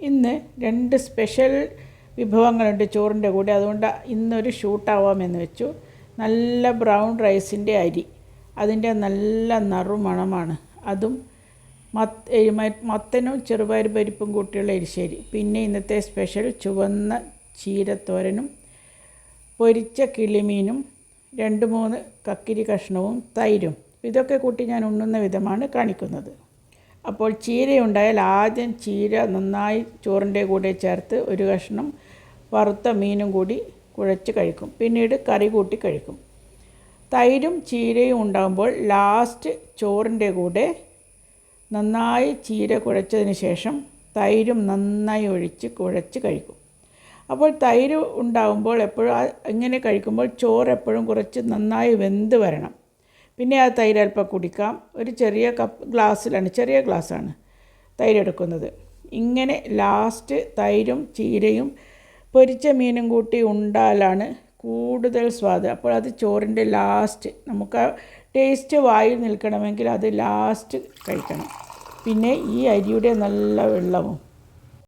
ഇന്ന് 2 സ്പെഷ്യൽ വിഭവങ്ങളുണ്ട് ചോറിൻ്റെ കൂടെ. അതുകൊണ്ട് ഇന്നൊരു ഷൂട്ടാവാമെന്ന് വെച്ചു. നല്ല ബ്രൗൺ റൈസിൻ്റെ അരി, അതിൻ്റെ നല്ല നറുമണമാണ്. അതും മത്തനും ചെറുപയർ പരിപ്പും കൂട്ടിയുള്ള എരിശ്ശേരി. പിന്നെ ഇന്നത്തെ സ്പെഷ്യൽ ചുവന്ന ചീരത്തോരനും പൊരിച്ച കിളിമീനും 2-3 കക്കിരി കഷ്ണവും തൈരും. ഇതൊക്കെ കൂട്ടി ഞാൻ ഉണ്ണുന്ന വിധമാണ് കാണിക്കുന്നത്. അപ്പോൾ ചീരയുണ്ടായാൽ ആദ്യം ചീര നന്നായി ചോറിൻ്റെ കൂടെ ചേർത്ത് ഒരു കഷ്ണം വറുത്ത മീനും കൂടി കുഴച്ച് കഴിക്കും. പിന്നീട് കറി കൂട്ടി കഴിക്കും. തൈരും ചീരയും ഉണ്ടാകുമ്പോൾ ലാസ്റ്റ് ചോറിൻ്റെ കൂടെ നന്നായി ചീര കുഴച്ചതിന് ശേഷം തൈരും നന്നായി ഒഴിച്ച് കുഴച്ച് കഴിക്കും. അപ്പോൾ തൈര് ഉണ്ടാകുമ്പോൾ എപ്പോഴും ഇങ്ങനെ കഴിക്കുമ്പോൾ ചോറ് എപ്പോഴും കുറച്ച് നന്നായി വെന്ത് വരണം. പിന്നെ ആ തൈര് അല്പം കുടിക്കാം. ഒരു ചെറിയ ചെറിയ ഗ്ലാസ്സാണ് തൈര് എടുക്കുന്നത്. ഇങ്ങനെ ലാസ്റ്റ് തൈരും ചീരയും പൊരിച്ച മീനും കൂട്ടി ഉണ്ടാലാണ് കൂടുതൽ സ്വാദ്. അപ്പോൾ അത് ചോറിൻ്റെ ലാസ്റ്റ്, നമുക്ക് ആ ടേസ്റ്റ് വായിൽ നിൽക്കണമെങ്കിൽ അത് ലാസ്റ്റ് കഴിക്കണം. പിന്നെ ഈ അരിയുടെ നല്ല വെള്ളവും